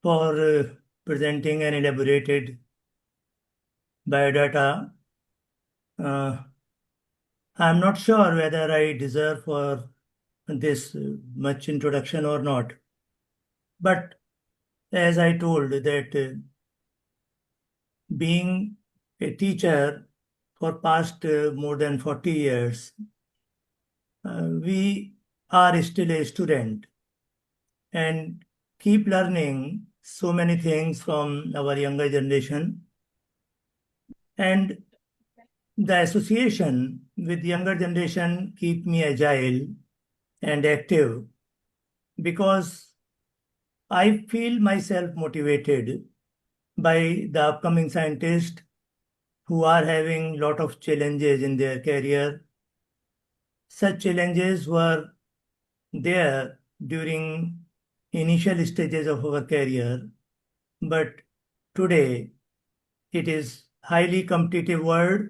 for presenting an elaborated biodata. I'm not sure whether I deserve for this much introduction or not. But as I told that being a teacher for past more than 40 years, we are still a student and keep learning so many things from our younger generation. And the association with younger generation keep me agile and active because I feel myself motivated by the upcoming scientists who are having lot of challenges in their career. Such challenges were there during initial stages of our career, but today it is highly competitive world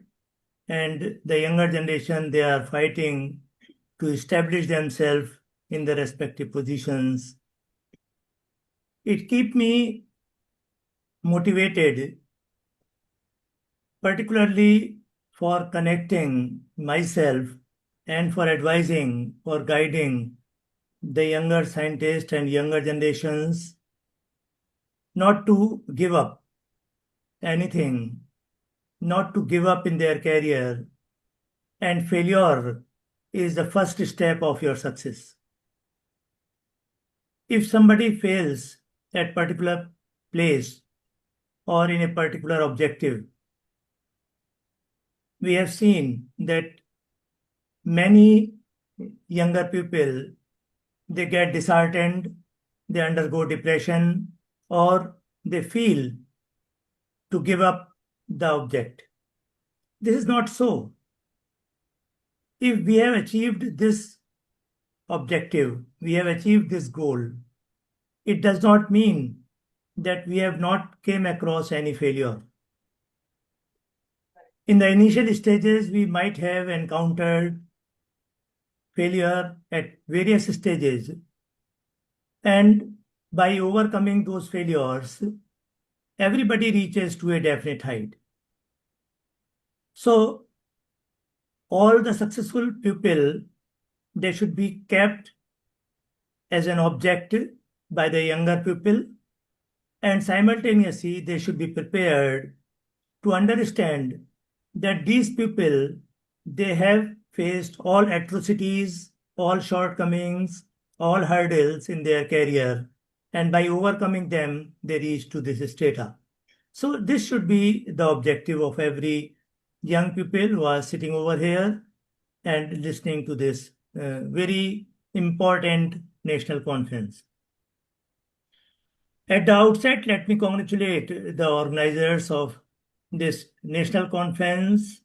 and the younger generation, they are fighting to establish themselves in their respective positions. It keeps me motivated, particularly for connecting myself and for advising, for guiding the younger scientists and younger generations not to give up anything, not to give up in their career, and failure is the first step of your success. If somebody fails at particular place or in a particular objective, we have seen that many younger people, they get disheartened, they undergo depression, or they feel to give up the object. This is not so. If we have achieved this objective, we have achieved this goal, it does not mean that we have not came across any failure. In the initial stages, we might have encountered failure at various stages, and by overcoming those failures, everybody reaches to a definite height. So all the successful people, they should be kept as an object by the younger people, and simultaneously they should be prepared to understand that these people, they have faced all atrocities, all shortcomings, all hurdles in their career, and by overcoming them, they reach to this strata. So this should be the objective of every young people who are sitting over here and listening to this very important national conference. At the outset, let me congratulate the organizers of this national conference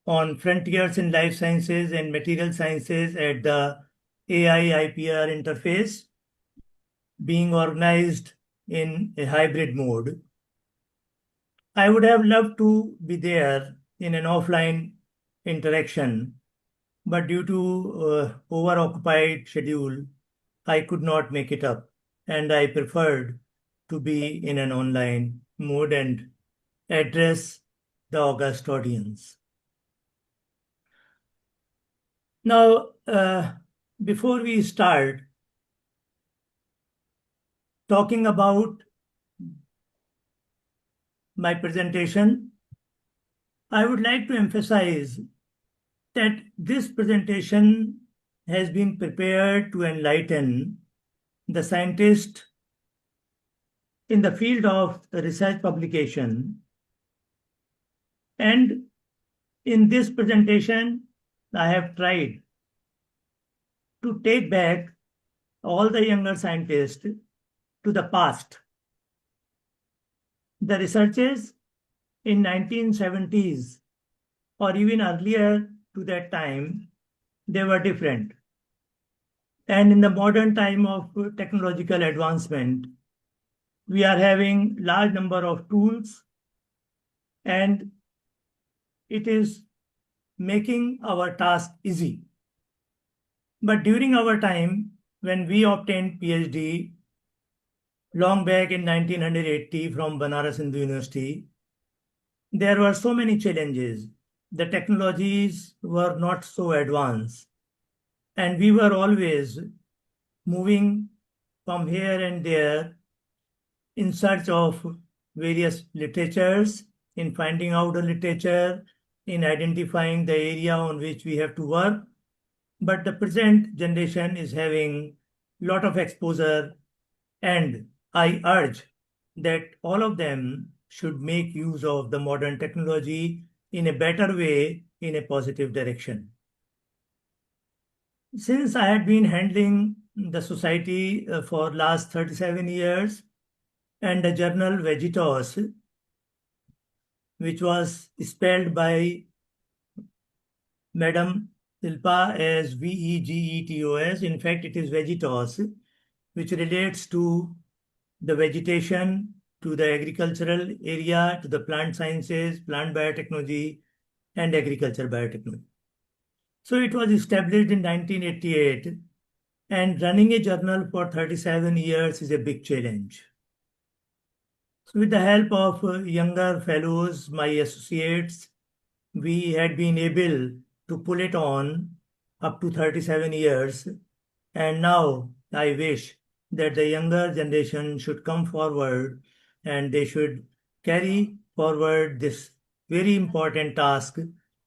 on frontiers in life sciences and material sciences at the AI-IPR interface, being organized in a hybrid mode. I would have loved to be there in an offline interaction, but due to over-occupied schedule, I could not make it up, and I preferred to be in an online mode and address the august audience. Now, before we start talking about my presentation, I would like to emphasize that this presentation has been prepared to enlighten the scientist in the field of research publication. And in this presentation, I have tried to take back all the younger scientists to the past. The researches in 1970s or even earlier to that time, they were different. And in the modern time of technological advancement, we are having large number of tools, and it is making our task easy. But during our time, when we obtained PhD, long back in 1980 from Banaras Hindu University, there were so many challenges. The technologies were not so advanced, and we were always moving from here and there in search of various literatures, in finding out the literature, in identifying the area on which we have to work. But the present generation is having lot of exposure, and I urge that all of them should make use of the modern technology in a better way, in a positive direction. Since I had been handling the society for last 37 years, and the journal Vegetos, which was spelled by Madam Silpa as Vegetos. In fact, it is Vegetos, which relates to the vegetation, to the agricultural area, to the plant sciences, plant biotechnology, and agriculture biotechnology. So it was established in 1988, and running a journal for 37 years is a big challenge. So with the help of younger fellows, my associates, we had been able to pull it on up to 37 years. And now I wish that the younger generation should come forward and they should carry forward this very important task,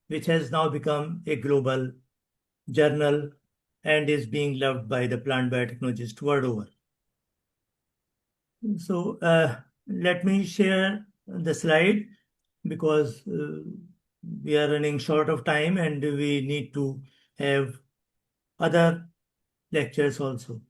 which has now become a global journal and is being loved by the plant biotechnologists world over. So let me share the slide because we are running short of time and we need to have other lectures also.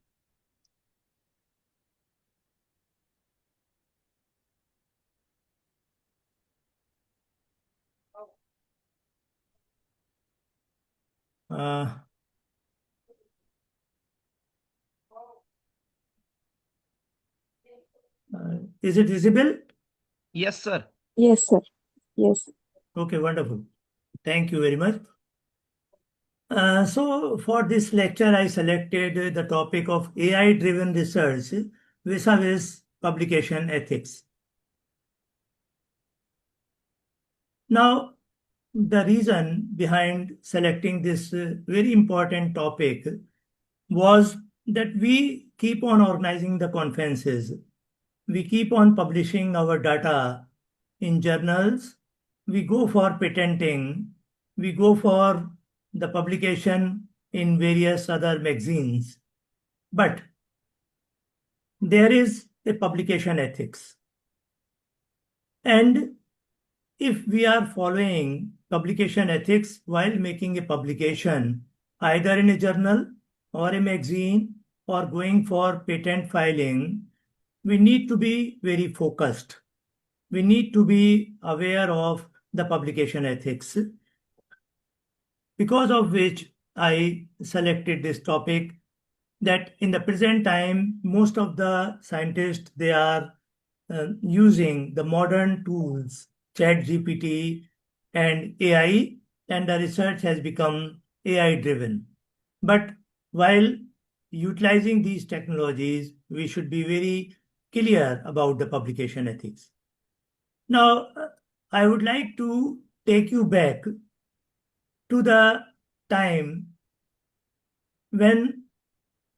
Is it visible? Yes, sir. Yes, sir. Yes. Okay, wonderful. Thank you very much. So for this lecture, I selected the topic of AI-driven research vis-a-vis publication ethics. Now, the reason behind selecting this very important topic was that we keep on organizing the conferences. We keep on publishing our data in journals. We go for patenting. We go for the publication in various other magazines. But there is a publication ethics. And if we are following publication ethics while making a publication, either in a journal or a magazine or going for patent filing, we need to be very focused. We need to be aware of the publication ethics, because of which I selected this topic, that in the present time, most of the scientists, they are using the modern tools, ChatGPT and AI, and the research has become AI driven. But while utilizing these technologies, we should be very clear about the publication ethics. Now, I would like to take you back to the time when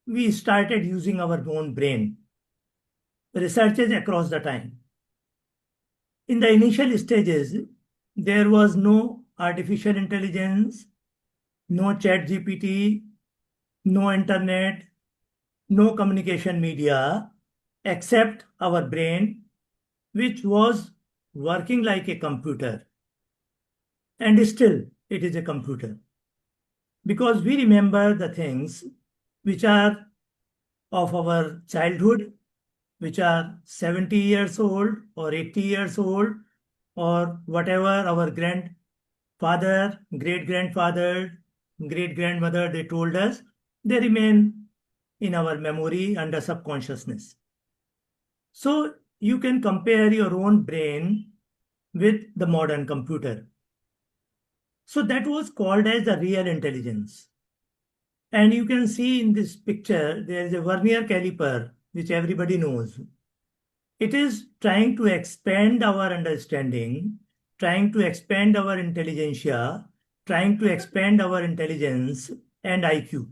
we started using our own brain, researches across the time. In the initial stages, there was no artificial intelligence, no chat GPT, no internet, no communication media, except our brain, which was working like a computer. And still, it is a computer. Because we remember the things which are of our childhood, which are 70 years old or 80 years old, or whatever our grandfather, great-grandfather, great-grandmother, they told us, they remain in our memory under subconsciousness. So you can compare your own brain with the modern computer. So that was called as the real intelligence. And you can see in this picture, there is a vernier caliper, which everybody knows. It is trying to expand our understanding, trying to expand our intelligentsia, trying to expand our intelligence and IQ.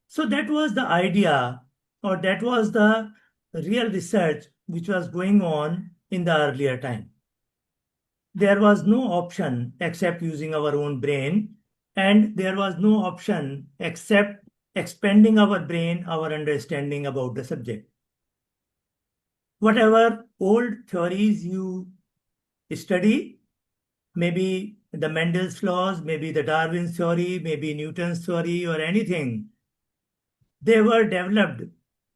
So that was the idea, or that was the real research which was going on in the earlier time. There was no option except using our own brain, and there was no option except expanding our brain, our understanding about the subject. Whatever old theories you study, maybe the Mendel's laws, maybe the Darwin's theory, maybe Newton's theory, or anything, they were developed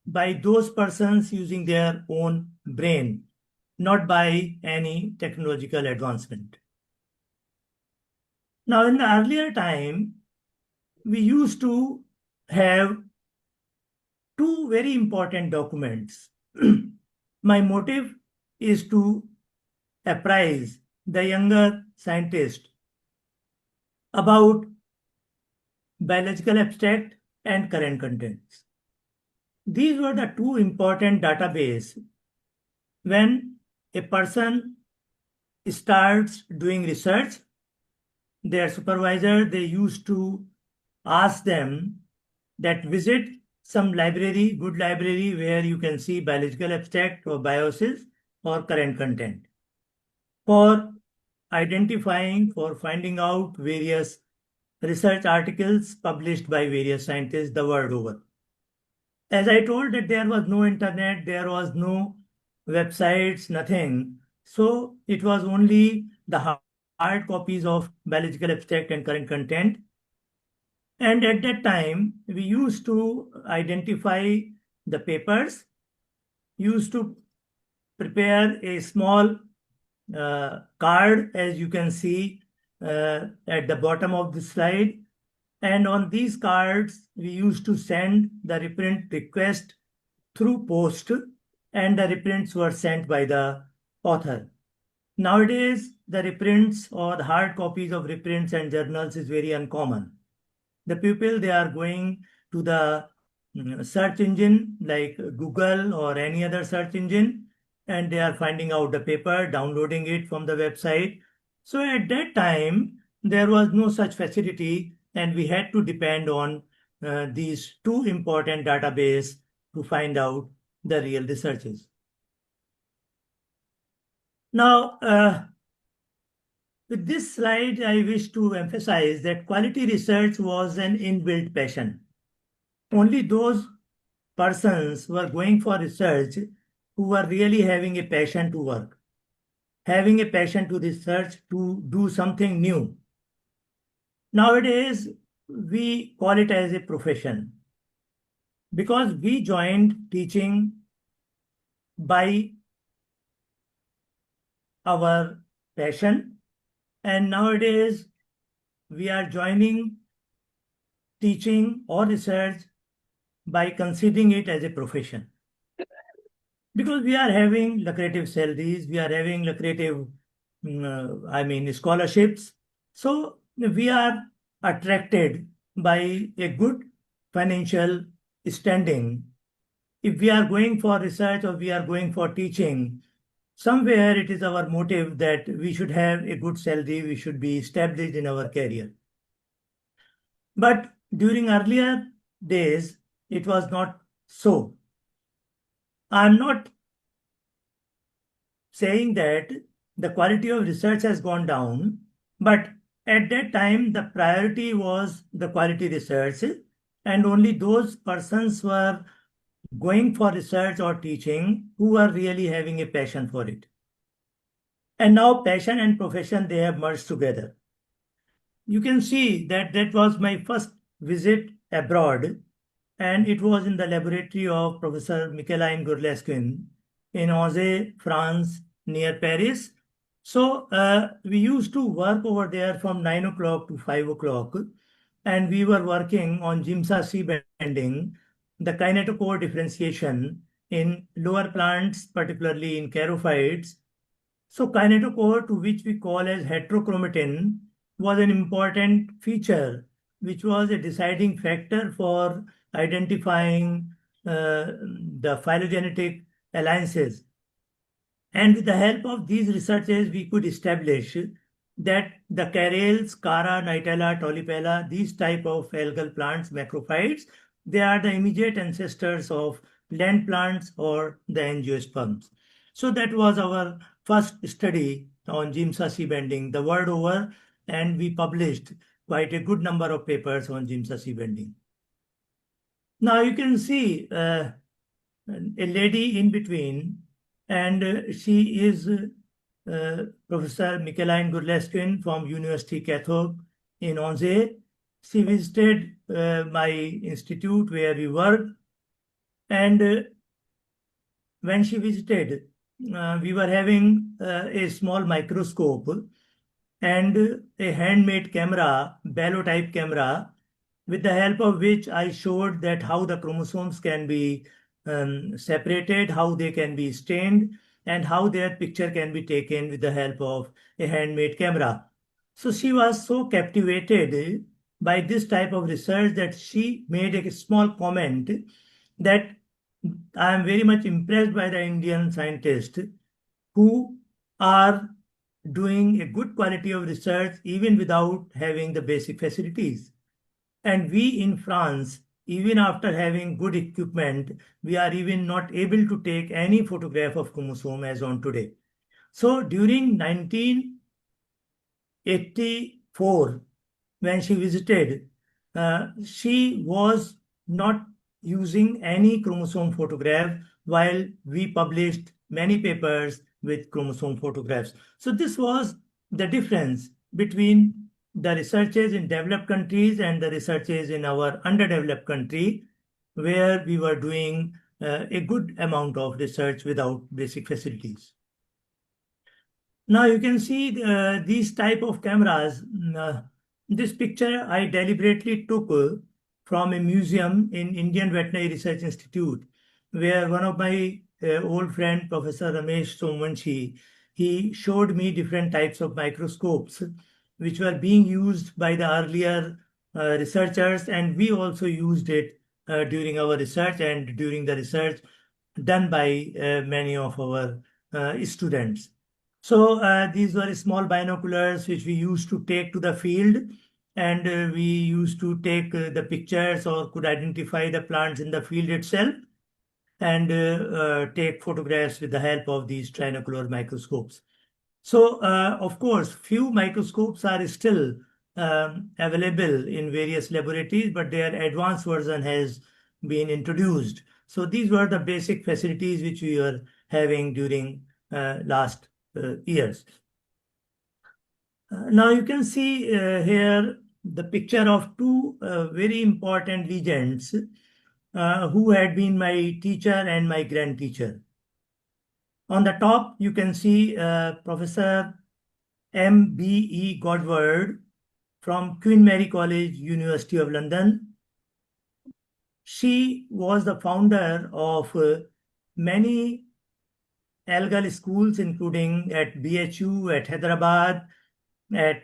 by those persons using their own brain, not by any technological advancement. Now, in the earlier time, we used to have two very important documents. My motive is to apprise the younger scientist about biological abstract and current contents. These were the two important databases when a person starts doing research. Their supervisor, they used to ask them that visit some library, good library, where you can see biological abstract or bioses or current content, for identifying, for finding out various research articles published by various scientists the world over. As I told, that there was no internet, there was no websites, nothing. So it was only the hard copies of biological abstract and current content. And at that time, we used to identify the papers, used to prepare a small card, as you can see at the bottom of the slide. And on these cards, we used to send the reprint request through post, and the reprints were sent by the author. Nowadays, the reprints or the hard copies of reprints and journals is very uncommon. The people, they are going to the search engine like Google or any other search engine, and they are finding out the paper, downloading it from the website. So at that time, there was no such facility, and we had to depend on these two important databases to find out the real researches. Now, with this slide, I wish to emphasize that quality research was an inbuilt passion. Only those persons who are going for research who are really having a passion to work, having a passion to research, to do something new. Nowadays, we call it as a profession because we joined teaching by our passion, and nowadays we are joining teaching or research by considering it as a profession. Because we are having lucrative salaries, we are having lucrative, scholarships. So we are attracted by a good financial standing. If we are going for research or we are going for teaching, somewhere it is our motive that we should have a good salary, we should be established in our career. But during earlier days, it was not so. I'm not saying that the quality of research has gone down, but at that time, the priority was the quality research, and only those persons were going for research or teaching who are really having a passion for it. And now passion and profession, they have merged together. You can see that that was my first visit abroad, and it was in the laboratory of Professor Micheline Gourlasquin in Angers, France, near Paris. So we used to work over there from 9 o'clock to 5 o'clock, and we were working on Giemsa sea bending, the kinetochore differentiation in lower plants, particularly in charophytes. So kinetochore, to which we call as heterochromatin, was an important feature, which was a deciding factor for identifying the phylogenetic alliances. And with the help of these researches, we could establish that the carrels, Cara, Nightella, Tolipella, these type of algal plants, macrophytes, they are the immediate ancestors of land plants or the angiosperms. So that was our first study on Giemsa sea bending the world over, and we published quite a good number of papers on Giemsa sea bending. Now you can see a lady in between, and she is Professor Micheline Gurleskin from University Catholic in Onze. She visited my institute where we work, and when she visited, we were having a small microscope and a handmade camera, bellow type camera, with the help of which I showed that how the chromosomes can be separated, how they can be stained, and how their picture can be taken with the help of a handmade camera. So she was so captivated by this type of research that she made a small comment that I am very much impressed by the Indian scientists who are doing a good quality of research even without having the basic facilities. And we in France, even after having good equipment, we are even not able to take any photograph of chromosome as on today. So during 1984, when she visited, she was not using any chromosome photograph while we published many papers with chromosome photographs. So this was the difference between the researches in developed countries and the researches in our underdeveloped country, where we were doing a good amount of research without basic facilities. Now you can see these type of cameras. This picture I deliberately took from a museum in Indian Veterinary Research Institute, where one of my old friend, Professor Ramesh Somvanshi, he showed me different types of microscopes which were being used by the earlier researchers, and we also used it during our research and during the research done by many of our students. So these were small binoculars which we used to take to the field, and we used to take the pictures or could identify the plants in the field itself and take photographs with the help of these trinocular microscopes. So, of course, few microscopes are still available in various laboratories, but their advanced version has been introduced. So these were the basic facilities which we were having during last years. Now you can see here the picture of two very important legends who had been my teacher and my grand teacher. On the top, you can see Professor M.B.E. Godward from Queen Mary College, University of London. She was the founder of many algal schools, including at BHU, at Hyderabad, at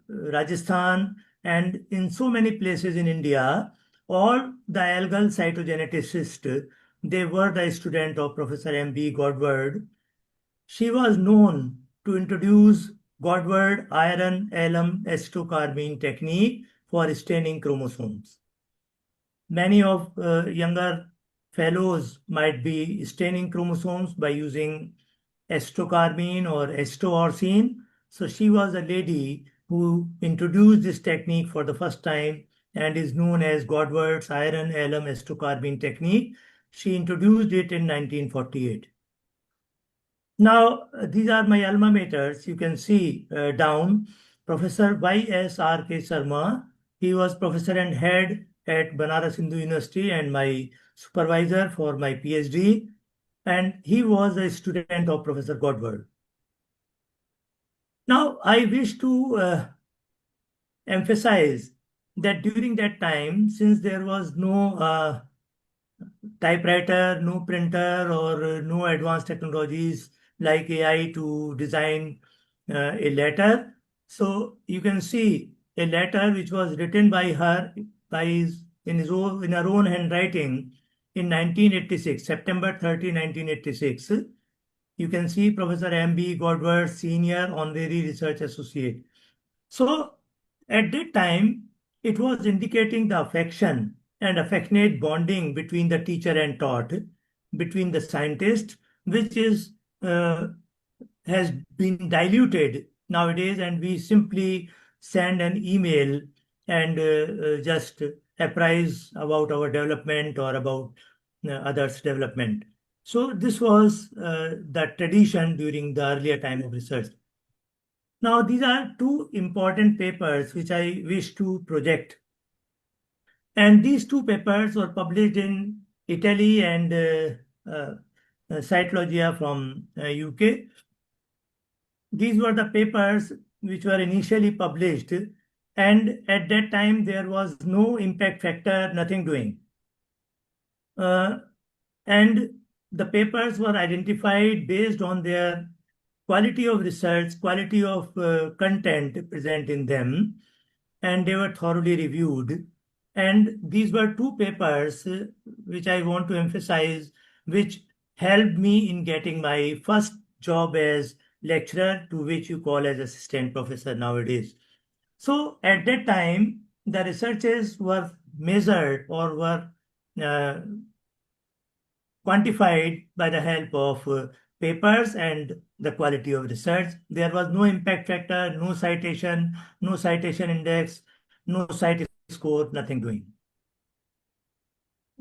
Rajasthan, and in so many places in India. All the algal cytogeneticists, they were the student of Professor M.B. Godward. She was known to introduce Godward iron alum acetocarbene technique for staining chromosomes. Many of younger fellows might be staining chromosomes by using acetocarbene or acetoarsine. So she was a lady who introduced this technique for the first time and is known as Godward's iron alum acetocarbene technique. She introduced it in 1948. Now, these are my alma maters. You can see down Professor Y.S.R.K. Sharma. He was professor and head at Banaras Hindu University and my supervisor for my PhD. And he was a student of Professor Godward. Now, I wish to emphasize that during that time, since there was no typewriter, no printer, or no advanced technologies like AI to design a letter. So you can see a letter which was written by her in her own handwriting in 1986, September 30, 1986. You can see Professor M.B. Godward, Senior Honorary Research Associate. So at that time, it was indicating the affection and affectionate bonding between the teacher and taught, between the scientist, which is has been diluted nowadays, and we simply send an email and just apprise about our development or about others' development. So this was the tradition during the earlier time of research. Now, these are two important papers which I wish to project. And these two papers were published in Italy and Cytologia from UK. These were the papers which were initially published, and at that time there was no impact factor, nothing doing. And the papers were identified based on their quality of research, quality of content present in them, and they were thoroughly reviewed. And these were two papers which I want to emphasize, which helped me in getting my first job as lecturer, to which you call as assistant professor nowadays. So at that time, the researches were measured or were quantified by the help of papers and the quality of research. There was no impact factor, no citation index, no cite score, nothing doing.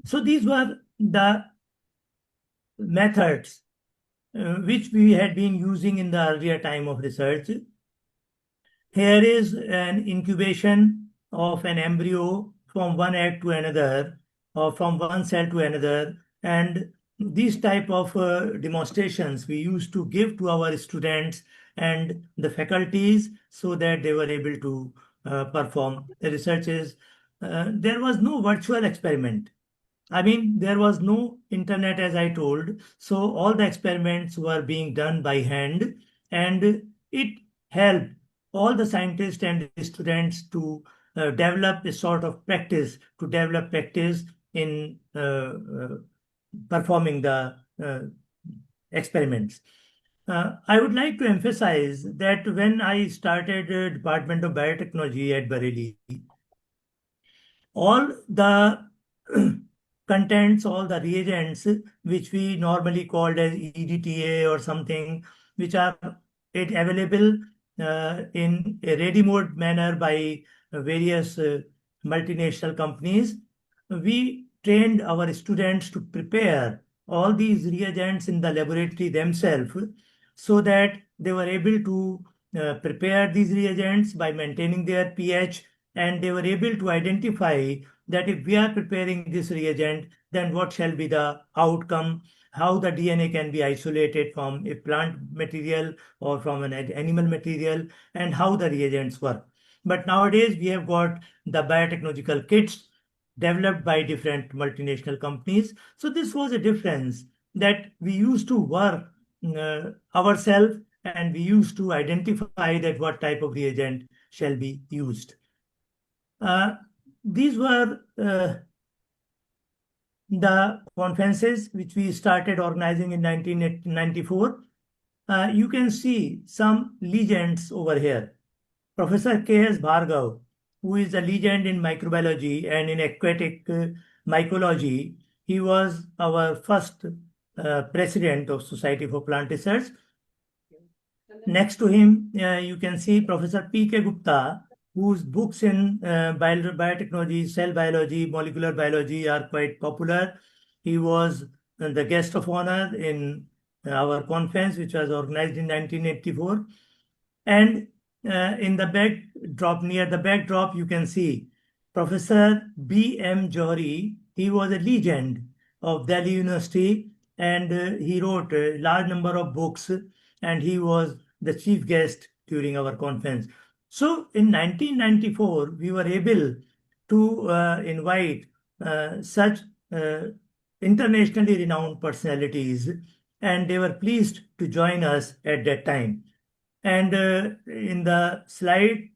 So these were the methods which we had been using in the earlier time of research. Here is an incubation of an embryo from one egg to another, or from one cell to another, and these type of demonstrations we used to give to our students and the faculties so that they were able to perform the researches. There was no virtual experiment. I mean, there was no internet, as I told, so all the experiments were being done by hand, and it helped all the scientists and students to develop a sort of practice, to develop practice in performing the experiments. I would like to emphasize that when I started Department of Biotechnology at Bareilly, all the contents, all the reagents, which we normally called as EDTA or something, which are available in a ready-mode manner by various multinational companies, we trained our students to prepare all these reagents in the laboratory themselves so that they were able to prepare these reagents by maintaining their pH, and they were able to identify that if we are preparing this reagent, then what shall be the outcome, how the DNA can be isolated from a plant material or from an animal material, and how the reagents work. But nowadays we have got the biotechnological kits developed by different multinational companies. So this was a difference, that we used to work ourselves, and we used to identify that what type of reagent shall be used. These were the conferences which we started organizing in 1994. You can see some legends over here. Professor K.S. Bhargav, who is a legend in microbiology and in aquatic mycology, he was our first president of Society for Plant Research. Next to him, you can see Professor P.K. Gupta, whose books in biotechnology, cell biology, molecular biology are quite popular. He was the guest of honor in our conference, which was organized in 1984. And in the backdrop, near the backdrop, you can see Professor B.M. Johri. He was a legend of Delhi University, and he wrote a large number of books, and he was the chief guest during our conference. So in 1994, we were able to invite such internationally renowned personalities, and they were pleased to join us at that time. And in the slide,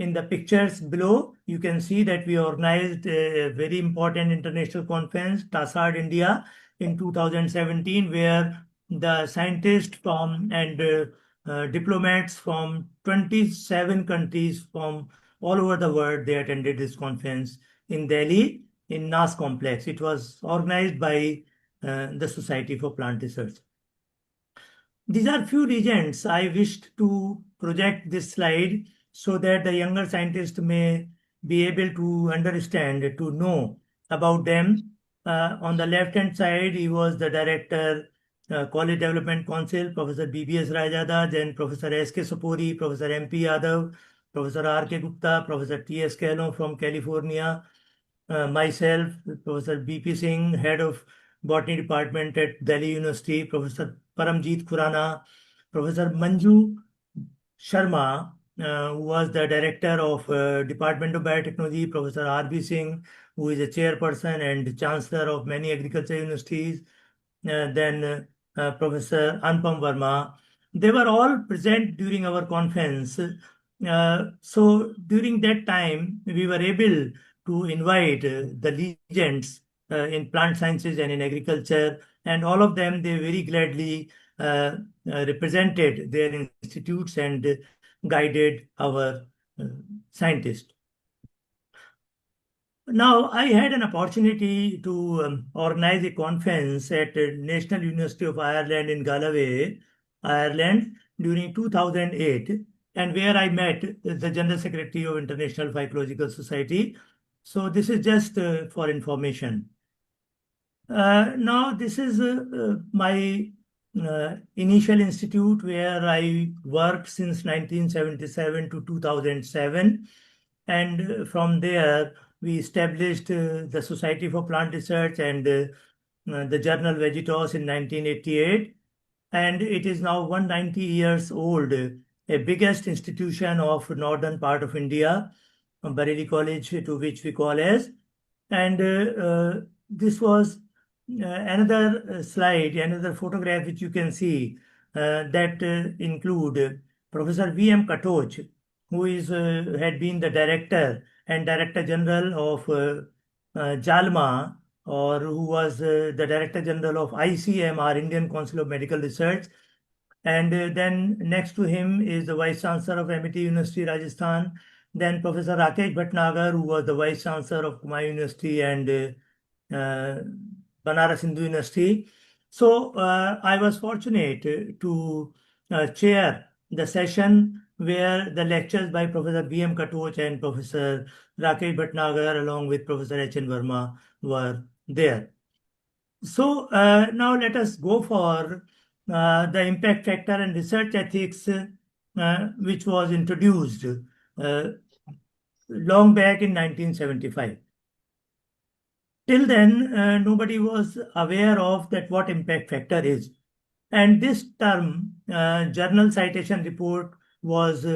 in the pictures below, you can see that we organized a very important international conference, TASAD India, in 2017, where the scientists from and diplomats from 27 countries from all over the world, they attended this conference in Delhi in NAS complex. It was organized by the Society for Plant Research. These are few regions I wished to project this slide so that the younger scientists may be able to understand, to know about them. On the left-hand side, he was the director, College Development Council, Professor BBS Rajada, then Professor S.K. Sapori, Professor M.P. Yadav, Professor R.K. Gupta, Professor T.S. Kahlon from California, myself, Professor B.P. Singh, Head of Botany Department at Delhi University, Professor Paramjeet Khurana, Professor Manju Sharma, who was the Director of Department of Biotechnology, Professor R.B. Singh, who is a chairperson and chancellor of many agriculture universities, then Professor Anupam Verma. They were all present during our conference. So during that time, we were able to invite the legends in plant sciences and in agriculture, and all of them, they very gladly represented their institutes and guided our scientists. Now, I had an opportunity to organize a conference at National University of Ireland in Galloway, Ireland, during 2008, and where I met the General Secretary of International Phycological Society. So this is just for information. Now, this is my initial institute where I worked since 1977 to 2007. And from there, we established the Society for Plant Research and the journal Vegetos in 1988. And it is now 190 years old, a biggest institution of northern part of India, Bareilly College, to which we call as. And this was another slide, another photograph which you can see that include Professor V.M. Katoch, who is had been the director and Director General of JALMA, or who was the Director General of ICM, our Indian Council of Medical Research. And then next to him is the Vice Chancellor of MIT University, Rajasthan. Then Professor Rakesh Bhatnagar, who was the Vice Chancellor of Kumail University and Banaras Hindu University. So I was fortunate to chair the session where the lectures by Professor B.M. Katoch and Professor Rakesh Bhatnagar along with Professor H.N. Verma were there. So now let us go for the impact factor and research ethics which was introduced long back in 1975. Till then, nobody was aware of that what impact factor is. And this term, journal citation report, was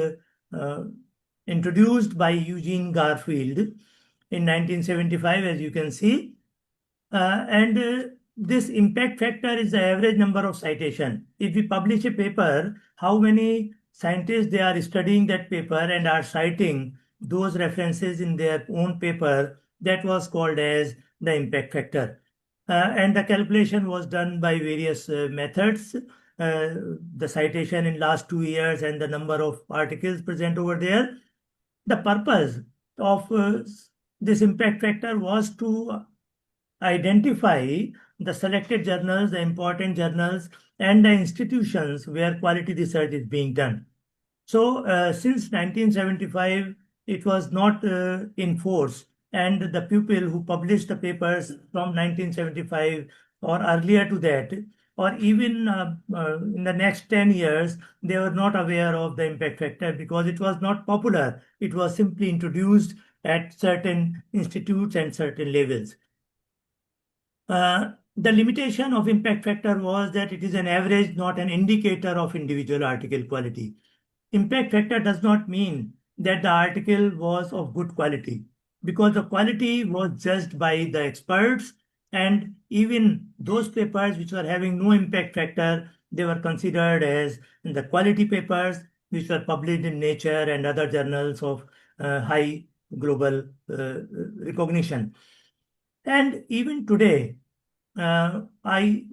introduced by Eugene Garfield in 1975, as you can see. And this impact factor is the average number of citation. If we publish a paper, how many scientists they are studying that paper and are citing those references in their own paper, that was called as the impact factor. And the calculation was done by various methods. The citation in last 2 years and the number of articles present over there. The purpose of this impact factor was to identify the selected journals, the important journals, and the institutions where quality research is being done. So since 1975, it was not in force, and the people who published the papers from 1975 or earlier to that, or even in the next 10 years, they were not aware of the impact factor because it was not popular. It was simply introduced at certain institutes and certain levels. The limitation of impact factor was that it is an average, not an indicator of individual article quality. Impact factor does not mean that the article was of good quality, because the quality was judged by the experts, and even those papers which were having no impact factor, they were considered as the quality papers which were published in Nature and other journals of high global recognition. And even today, I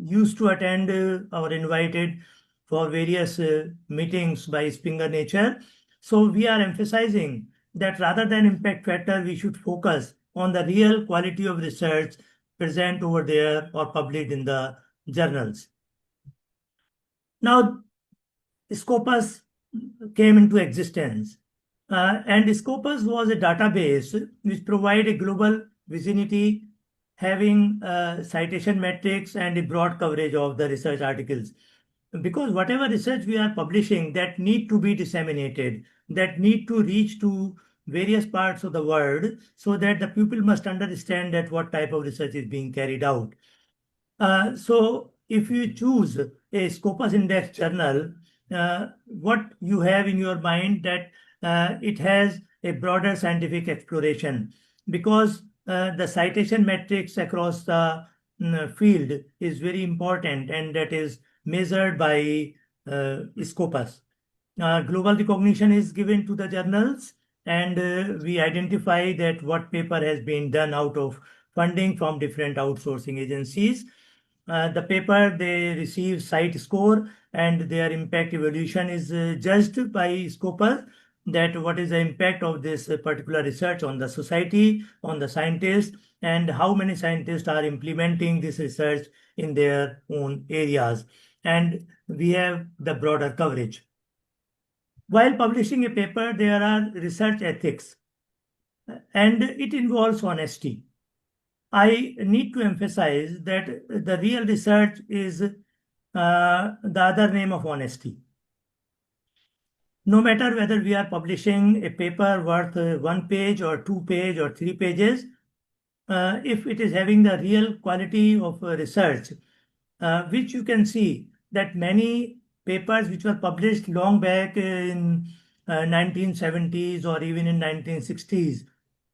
used to attend or invited for various meetings by Springer Nature. So we are emphasizing that rather than impact factor, we should focus on the real quality of research present over there or published in the journals. Now, Scopus came into existence. And Scopus was a database which provided a global vicinity having citation metrics and a broad coverage of the research articles. Because whatever research we are publishing that need to be disseminated, that need to reach to various parts of the world so that the people must understand that what type of research is being carried out. So if you choose a Scopus Index journal, what you have in your mind that it has a broader scientific exploration because the citation metrics across the field is very important and that is measured by Scopus. Global recognition is given to the journals and we identify that what paper has been done out of funding from different outsourcing agencies. The paper they receive site score and their impact evaluation is judged by Scopus that what is the impact of this particular research on the society, on the scientists, and how many scientists are implementing this research in their own areas. And we have the broader coverage. While publishing a paper, there are research ethics and it involves honesty. I need to emphasize that the real research is the other name of honesty. No matter whether we are publishing a paper worth 1 page or 2 page or 3 pages, if it is having the real quality of research, which you can see that many papers which were published long back in 1970s or even in 1960s,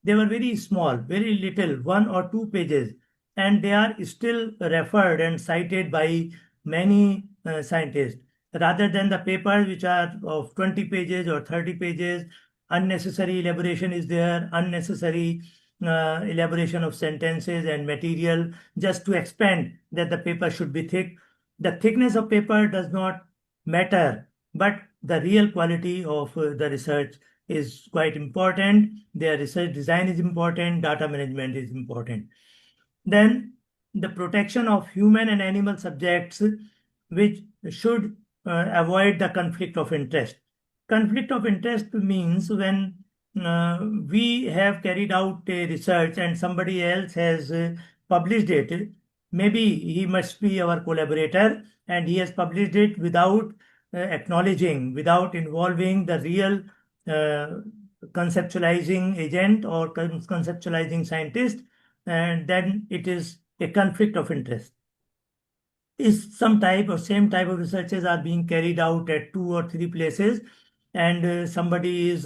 they were very small, very little, 1 or 2 pages, and they are still referred and cited by many scientists rather than the papers which are of 20 pages or 30 pages. Unnecessary elaboration is there, unnecessary elaboration of sentences and material just to expand that the paper should be thick. The thickness of paper does not matter, but the real quality of the research is quite important. Their research design is important, data management is important. Then the protection of human and animal subjects, which should avoid the conflict of interest. Conflict of interest means when we have carried out a research and somebody else has published it, maybe he must be our collaborator and he has published it without acknowledging, without involving the real conceptualizing agent or conceptualizing scientist, and then it is a conflict of interest. If some type or same type of researches are being carried out at 2 or 3 places and somebody is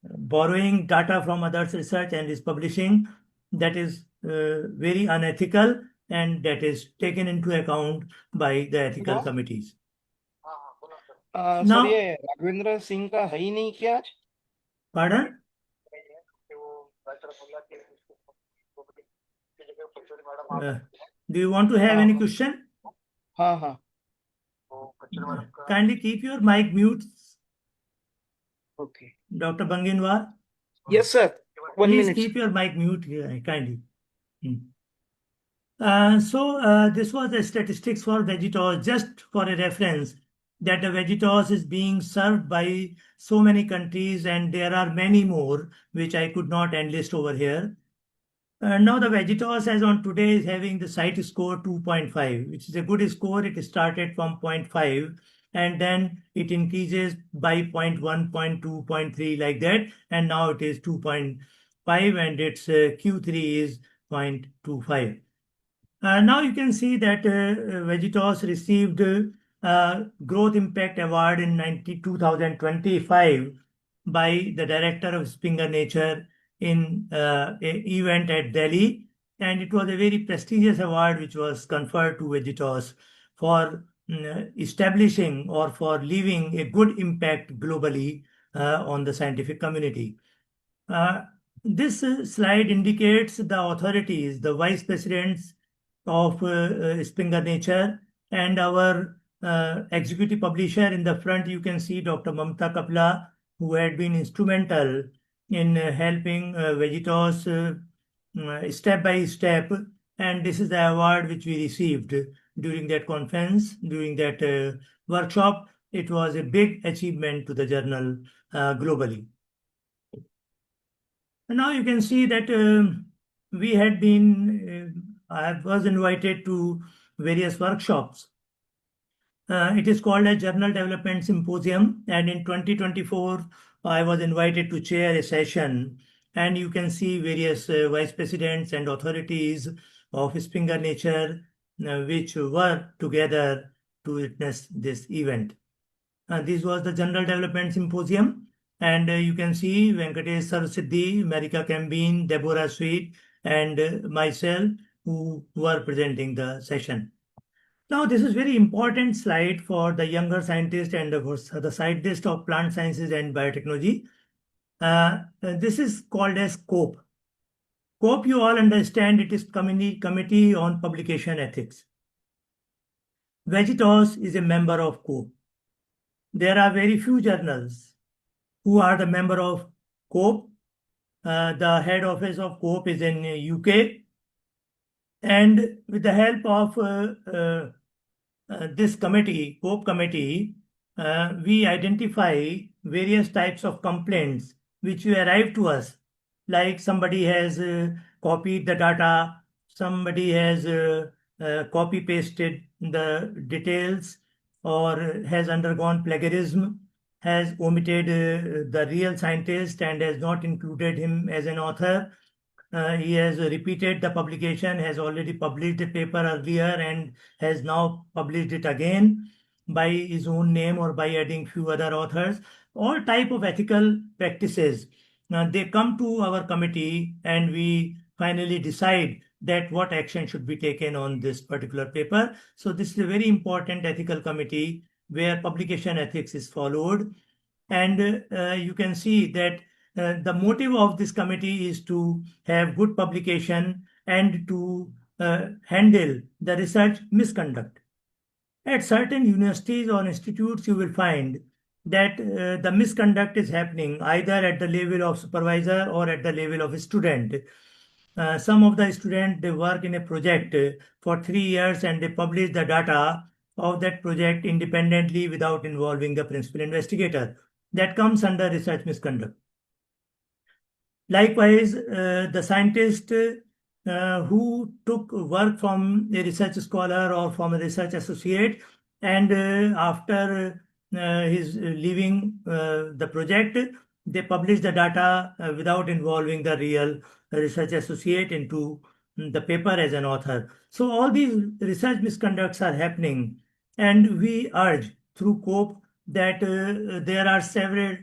borrowing data from others' research and is publishing, that is very unethical and that is taken into account by the ethical committees. Sir Now, ये राघवेंद्र सिंह का है ही नहीं क्या आज? pardon? Do you want to have any question? हाँ हाँ Kindly keep your mic mute, okay. Dr. Banginwar. Yes sir, 1 Please minute. keep your mic mute here, kindly. This was the statistics for Vegetos, just for a reference that the Vegetos is being served by so many countries and there are many more which I could not enlist over here. Now the Vegetos as on today is having the site score 2.5, which is a good score. It started from 0.5 and then it increases by 0.1, 0.2, 0.3 like that. And now it is 2.5 and its Q3 is 0.25. Now you can see that Vegetos received Growth Impact Award in 2025 by the director of Springer Nature in an event at Delhi. And it was a very prestigious award which was conferred to Vegetos for establishing or for leaving a good impact globally on the scientific community. This slide indicates the authorities, the vice presidents of Springer Nature, and our executive publisher. In the front, you can see Dr. Mamta Kapla, who had been instrumental in helping Vegetos step by step. And this is the award which we received during that conference, during that workshop. It was a big achievement to the journal globally. And now you can see that we had been, I was invited to various workshops. It is called a Journal Development Symposium, and in 2024, I was invited to chair a session, and you can see various vice presidents and authorities of Springer Nature which were together to witness this event. This was the Journal Development Symposium, and you can see Venkatesh Sarasiddhi, Marika Kambin, Deborah Sweet, and myself who were presenting the session. Now, this is very important slide for the younger scientist and the scientist of plant sciences and biotechnology. This is called as COPE. COPE, you all understand, it is Committee on Publication Ethics. Vegetos is a member of COPE. There are very few journals who are the member of COPE. The head office of COPE is in UK. And with the help of this committee, COPE committee, we identify various types of complaints which will arrive to us, like somebody has copied the data, somebody has copy pasted the details, or has undergone plagiarism, has omitted the real scientist and has not included him as an author. He has repeated the publication, has already published the paper earlier and has now published it again by his own name or by adding few other authors. All type of ethical practices. Now they come to our committee and we finally decide that what action should be taken on this particular paper. So this is a very important ethical committee where publication ethics is followed. And you can see that the motive of this committee is to have good publication and to handle the research misconduct. At certain universities or institutes, you will find that the misconduct is happening either at the level of supervisor or at the level of a student. Some of the students, they work in a project for 3 years and they publish the data of that project independently without involving the principal investigator. That comes under research misconduct. Likewise, the scientist who took work from a research scholar or from a research associate, and after his leaving the project, they publish the data without involving the real research associate into the paper as an author. So all these research misconducts are happening, and we urge through COPE that there are several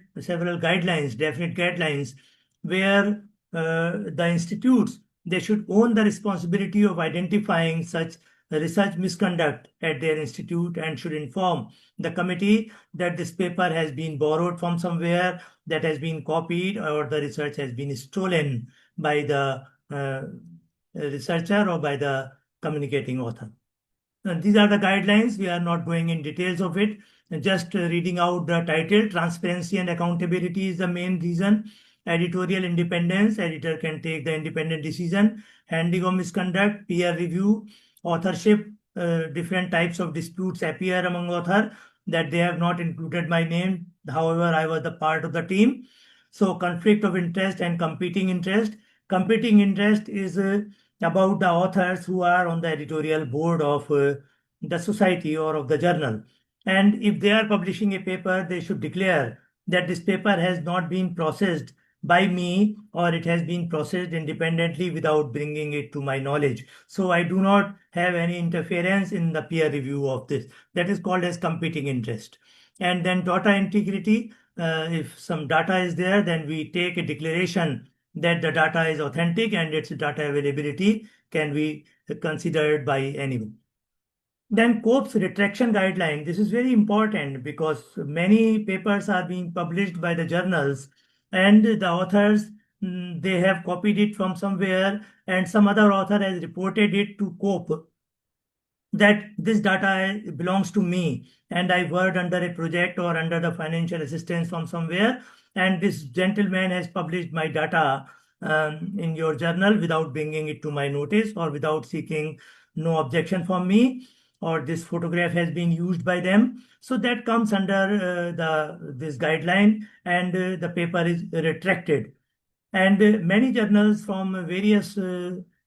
guidelines, definite guidelines, where the institutes, they should own the responsibility of identifying such research misconduct at their institute and should inform the committee that this paper has been borrowed from somewhere, that has been copied, or the research has been stolen by the researcher or by the communicating author. These are the guidelines. We are not going in details of it. Just reading out the title, transparency and accountability is the main reason. Editorial independence, editor can take the independent decision. Handling of misconduct, peer review, authorship, different types of disputes appear among author that they have not included my name. However, I was the part of the team. So conflict of interest and competing interest. Competing interest is about the authors who are on the editorial board of the society or of the journal. And if they are publishing a paper, they should declare that this paper has not been processed by me or it has been processed independently without bringing it to my knowledge. So I do not have any interference in the peer review of this. That is called as competing interest. And then data integrity. If some data is there, then we take a declaration that the data is authentic and its data availability can be considered by anyone. Then COPE's retraction guideline. This is very important because many papers are being published by the journals and the authors, they have copied it from somewhere and some other author has reported it to COPE that this data belongs to me and I worked under a project or under the financial assistance from somewhere, and this gentleman has published my data in your journal without bringing it to my notice or without seeking no objection from me, or this photograph has been used by them. So that comes under this guideline, and the paper is retracted. And many journals from various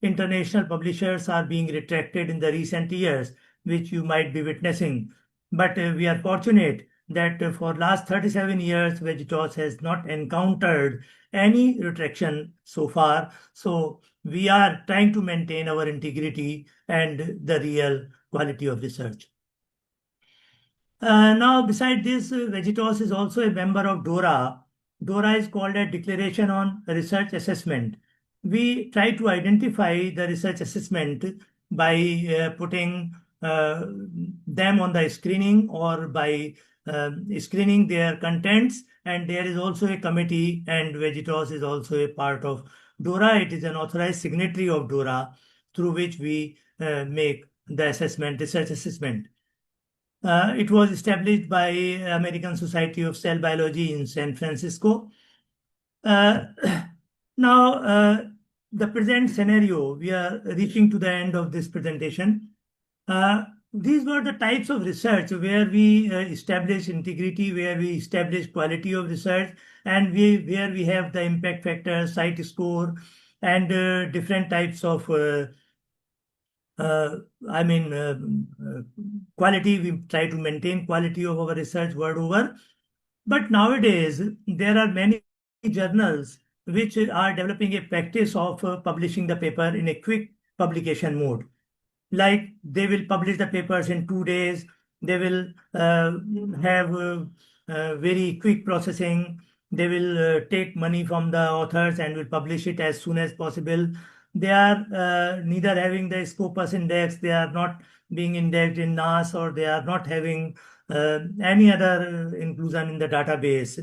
international publishers are being retracted in the recent years, which you might be witnessing. But we are fortunate that for last 37 years, Vegetos has not encountered any retraction so far. So we are trying to maintain our integrity and the real quality of research. Now, beside this, Vegetos is also a member of DORA. DORA is called a Declaration on Research Assessment. We try to identify the research assessment by putting them on the screening or by screening their contents. And there is also a committee, and Vegetos is also a part of DORA. It is an authorized signatory of DORA through which we make the assessment, research assessment. It was established by American Society of Cell Biology in San Francisco. Now, the present scenario, we are reaching to the end of this presentation. These were the types of research where we establish integrity, where we establish quality of research, and where we have the impact factor, site score, and different types of quality. We try to maintain quality of our research world over. But nowadays, there are many journals which are developing a practice of publishing the paper in a quick publication mode. Like they will publish the papers in 2 days. They will have very quick processing. They will take money from the authors and will publish it as soon as possible. They are neither having the Scopus index, they are not being indexed in NAS, or they are not having any other inclusion in the database,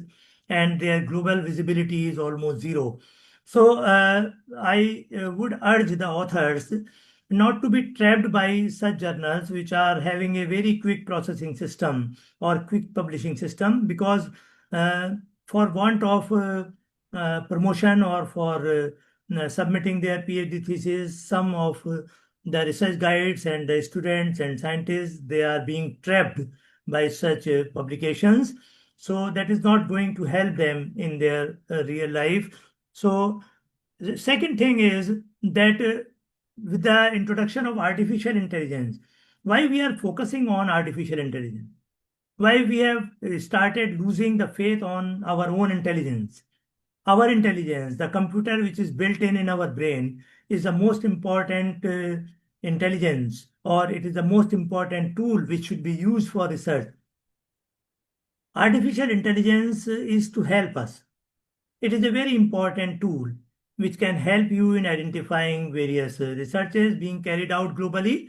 and their global visibility is almost zero. So I would urge the authors not to be trapped by such journals which are having a very quick processing system or quick publishing system, because for want of promotion or for submitting their PhD thesis, some of the research guides and the students and scientists, they are being trapped by such publications. So that is not going to help them in their real life. So the second thing is that with the introduction of artificial intelligence, why we are focusing on artificial intelligence? Why we have started losing the faith on our own intelligence? Our intelligence, the computer which is built in our brain, is the most important intelligence, or it is the most important tool which should be used for research. Artificial intelligence is to help us. It is a very important tool which can help you in identifying various researches being carried out globally,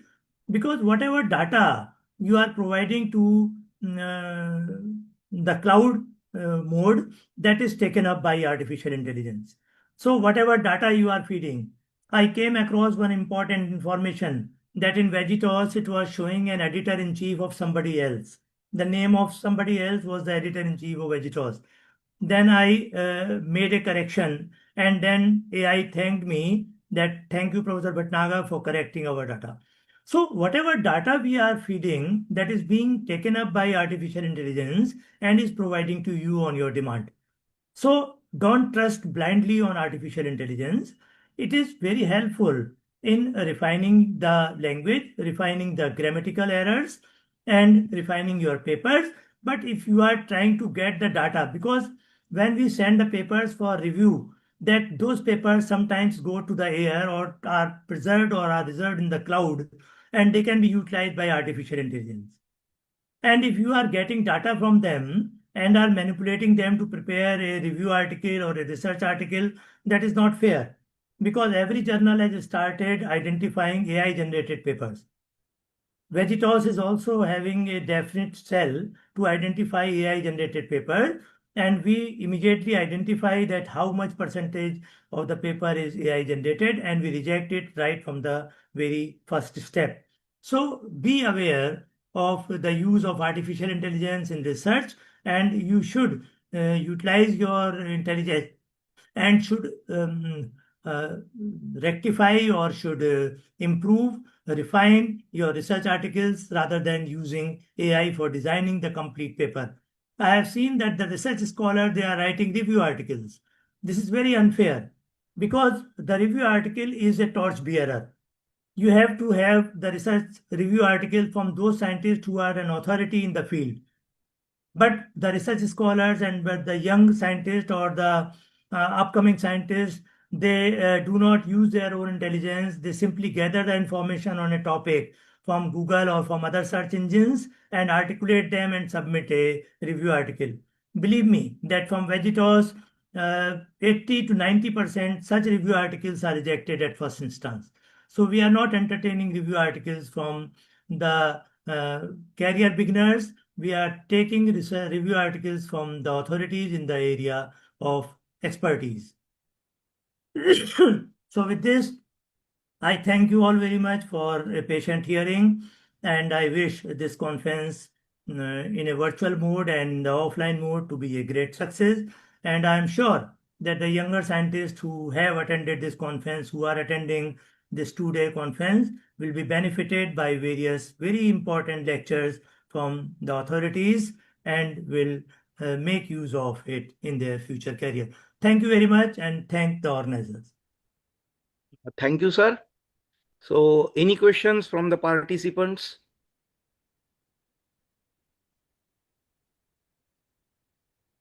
because whatever data you are providing to the cloud mode, that is taken up by artificial intelligence. So whatever data you are feeding, I came across one important information that in Vegetos it was showing an editor-in-chief of somebody else. The name of somebody else was the editor-in-chief of Vegetos. Then I made a correction, and then AI thanked me that thank you, Professor Bhatnagar, for correcting our data. So whatever data we are feeding, that is being taken up by artificial intelligence and is providing to you on your demand. So don't trust blindly on artificial intelligence. It is very helpful in refining the language, refining the grammatical errors, and refining your papers. But if you are trying to get the data, because when we send the papers for review, that those papers sometimes go to the air or are preserved or are reserved in the cloud, and they can be utilized by artificial intelligence. And if you are getting data from them and are manipulating them to prepare a review article or a research article, that is not fair, because every journal has started identifying AI generated papers. Vegetos is also having a definite cell to identify AI-generated paper, and we immediately identify that how much percentage of the paper is AI-generated, and we reject it right from the very first step. So be aware of the use of artificial intelligence in research, and you should utilize your intelligence and should uh, rectify or should improve, refine your research articles rather than using AI for designing the complete paper. I have seen that the research scholar, they are writing review articles. This is very unfair because the review article is a torch bearer. You have to have the research review article from those scientists who are an authority in the field. But the research scholars and but the young scientists or the upcoming scientists, they do not use their own intelligence. They simply gather the information on a topic from Google or from other search engines and articulate them and submit a review article. Believe me that from Vegetos, 80 to 90% such review articles are rejected at first instance. So we are not entertaining review articles from the career beginners. We are taking research review articles from the authorities in the area of expertise. So with this, I thank you all very much for a patient hearing, and I wish this conference in a virtual mode and the offline mode to be a great success. And I'm sure that the younger scientists who have attended this conference, who are attending this two-day conference, will be benefited by various very important lectures from the authorities and will make use of it in their future career. Thank you very much and thank the organizers. Thank you, sir. So, any questions from the participants?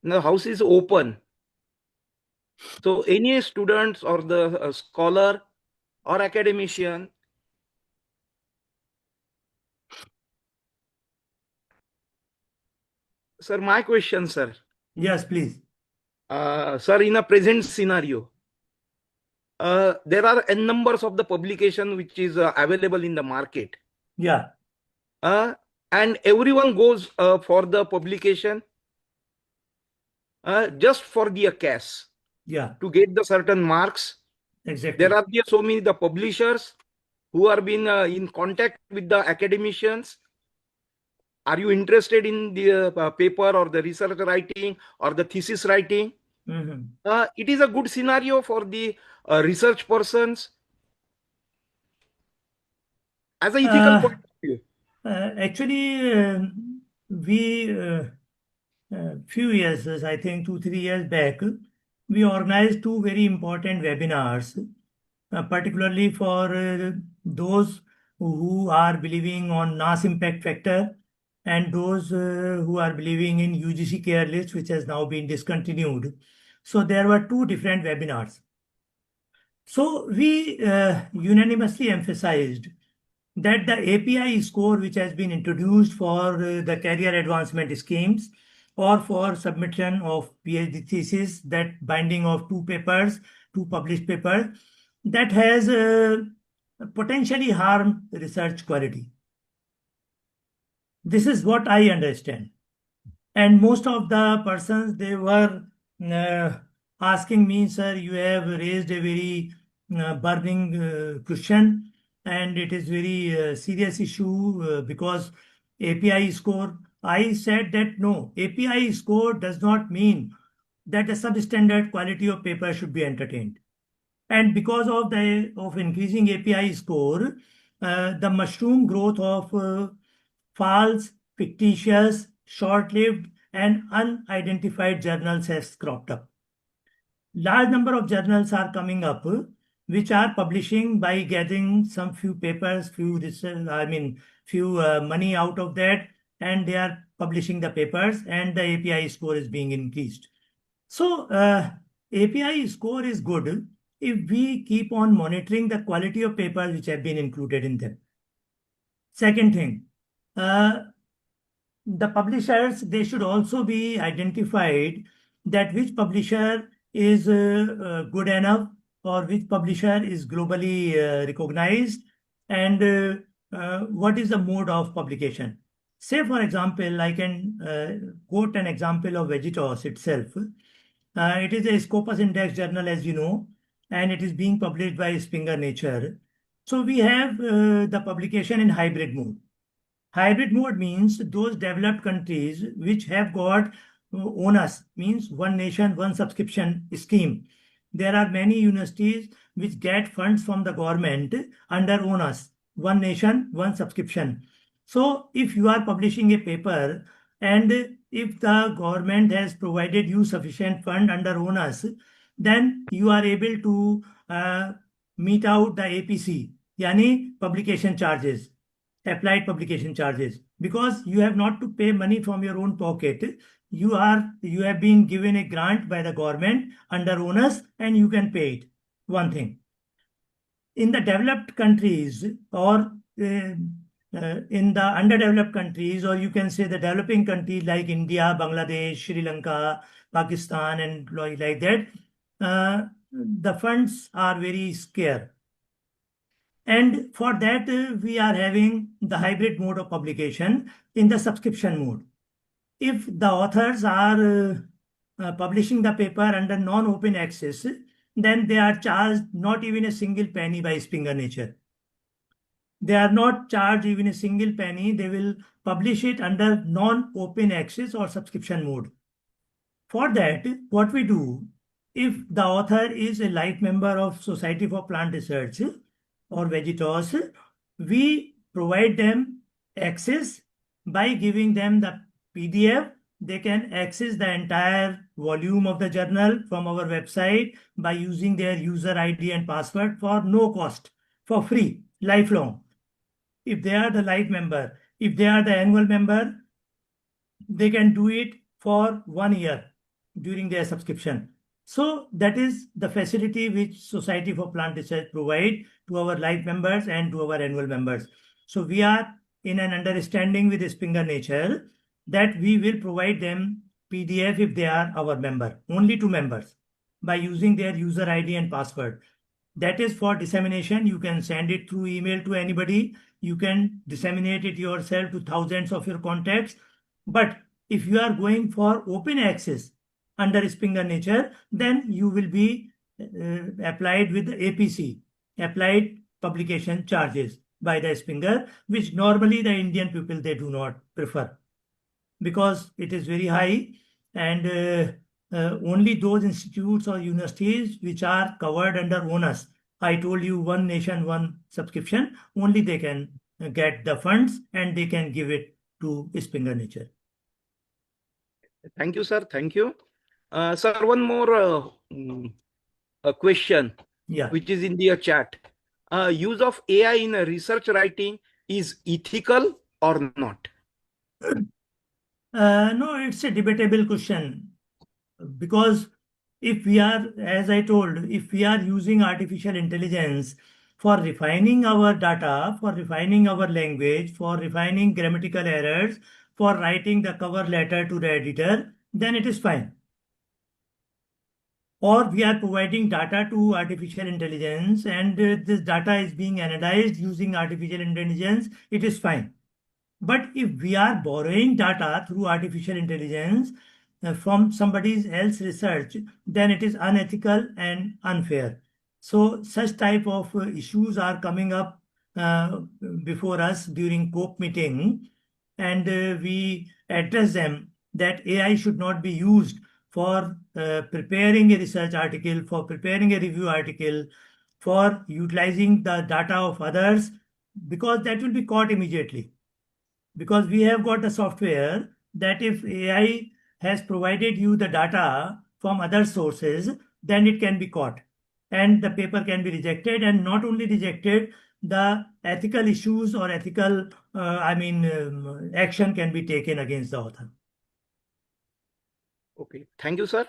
The house is open. So, any students or the scholar or academician, sir, my question, sir. Yes, please. Sir, in a present scenario, there are n numbers of the publication which is available in the market. Yeah. And everyone goes for the publication just for the cash. Yeah. To get the certain marks. Exactly. There are so many the publishers who are been in contact with the academicians. Are you interested in the paper or the research writing or the thesis writing? It is a good scenario for the research persons as an ethical point of view. Actually, we few years, I think 2-3 years back, we organized two very important webinars, particularly for those who are believing on NAS impact factor and those who are believing in UGC care list, which has now been discontinued. So there were two different webinars. So we unanimously emphasized that the API score which has been introduced for the career advancement schemes or for submission of PhD thesis, that binding of two papers, two published papers, that has potentially harmed research quality. This is what I understand. And most of the persons, they were asking me, sir, you have raised a very burning question, and it is very serious issue because API score. I said that no, API score does not mean that the substandard quality of paper should be entertained. And because of the increasing API score, the mushroom growth of false, fictitious, short-lived, and unidentified journals has cropped up. Large number of journals are coming up which are publishing by getting some few papers, few money out of that, and they are publishing the papers, and the API score is being increased. So API score is good if we keep on monitoring the quality of papers which have been included in them. Second thing, the publishers, they should also be identified that which publisher is good enough or which publisher is globally recognized, and what is the mode of publication? Say, for example, I can quote an example of Vegetos itself. It is a Scopus Index journal, as you know, and it is being published by Springer Nature. So we have the publication in hybrid mode. Hybrid mode means those developed countries which have got ONUS, means one nation, one subscription scheme. There are many universities which get funds from the government under ONUS, one nation, one subscription. So if you are publishing a paper and if the government has provided you sufficient fund under ONUS, then you are able to meet out the APC, yani publication charges, applied publication charges, because you have not to pay money from your own pocket. You have been given a grant by the government under ONUS and you can pay it. One thing. In the developed countries or in the underdeveloped countries, or you can say the developing countries like India, Bangladesh, Sri Lanka, Pakistan, and like that, the funds are very scarce. And for that, we are having the hybrid mode of publication in the subscription mode. If the authors are publishing the paper under non-open access, then they are charged not even a single penny by Springer Nature. They are not charged even a single penny. They will publish it under non-open access or subscription mode. For that, what we do, if the author is a life member of Society for Plant Research or Vegetos, we provide them access by giving them the PDF. They can access the entire volume of the journal from our website by using their user ID and password for no cost, for free, lifelong. If they are the life member, if they are the annual member, they can do it for 1 year during their subscription. So that is the facility which Society for Plant Research provide to our life members and to our annual members. So we are in an understanding with Springer Nature that we will provide them PDF if they are our member, only to members, by using their user ID and password. That is for dissemination. You can send it through email to anybody. You can disseminate it yourself to thousands of your contacts. But if you are going for open access under Springer Nature, then you will be applied with the APC, applied publication charges by the Springer, which normally the Indian people, they do not prefer because it is very high, and only those institutes or universities which are covered under ONUS, I told you, one nation, one subscription, only they can get the funds and they can give it to Springer Nature. Thank you, sir. Thank you. Sir, one more a question, which is in the chat. Use of AI in research writing is ethical or not? No, it's a debatable question, because if we are, as I told, if we are using artificial intelligence for refining our data, for refining our language, for refining grammatical errors, for writing the cover letter to the editor, then it is fine. Or we are providing data to artificial intelligence and this data is being analyzed using artificial intelligence, it is fine. But if we are borrowing data through artificial intelligence from somebody else's research, then it is unethical and unfair. So such type of issues are coming up before us during COPE meeting, and we address them that AI should not be used for preparing a research article, for preparing a review article, for utilizing the data of others, because that will be caught immediately. Because we have got a software that if AI has provided you the data from other sources, then it can be caught and the paper can be rejected, and not only rejected, the ethical issues or ethical, action can be taken against the author. Okay, thank you, sir.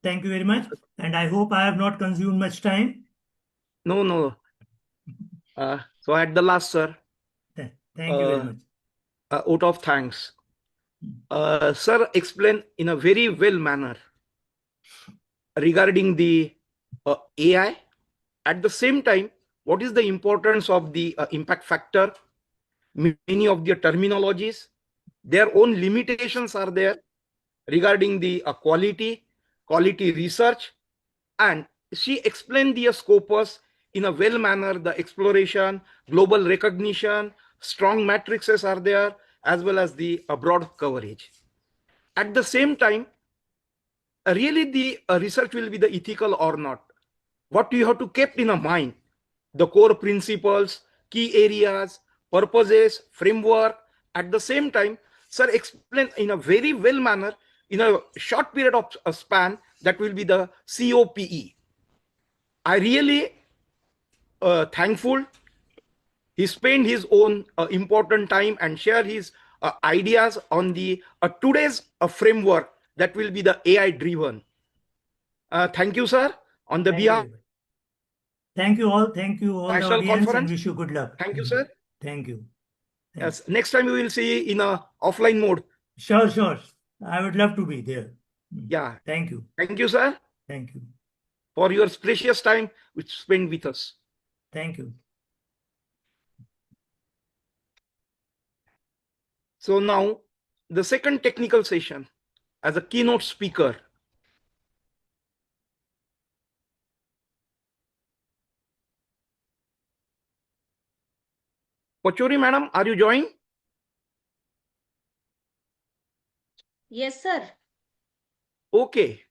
Thank you very much, and I hope I have not consumed much time. No. So at the last, sir. Thank you very much. Out of thanks. Sir, explain in a very well manner regarding the AI. At the same time, what is the importance of the impact factor many of their terminologies. Their own limitations are there regarding the quality research, and she explained the scopus in a well manner. The exploration, global recognition, strong matrices are there, as well as the broad coverage. At the same time, really the research will be the ethical or not. What you have to keep in a mind, the core principles, key areas, purposes, framework. At the same time, sir explain in a very well manner in a short period of a span, that will be the COPE. I really thankful. He spent his own important time and share his ideas on the today's framework that will be the AI driven. Thank you, sir. On the Thank you behalf very much. Thank you all. Thank you all the national audience and conference. wish you good luck. Thank you, sir. Thank you. Thank Yes. Next time we will see in a offline mode. you. Sure. I would love to be there. Yeah. Thank you. Thank you, sir, Thank you. for your precious time which spent with us. Thank you. So now the second technical session as a keynote speaker. Pachori madam, are you joining? Yes, sir. Okay.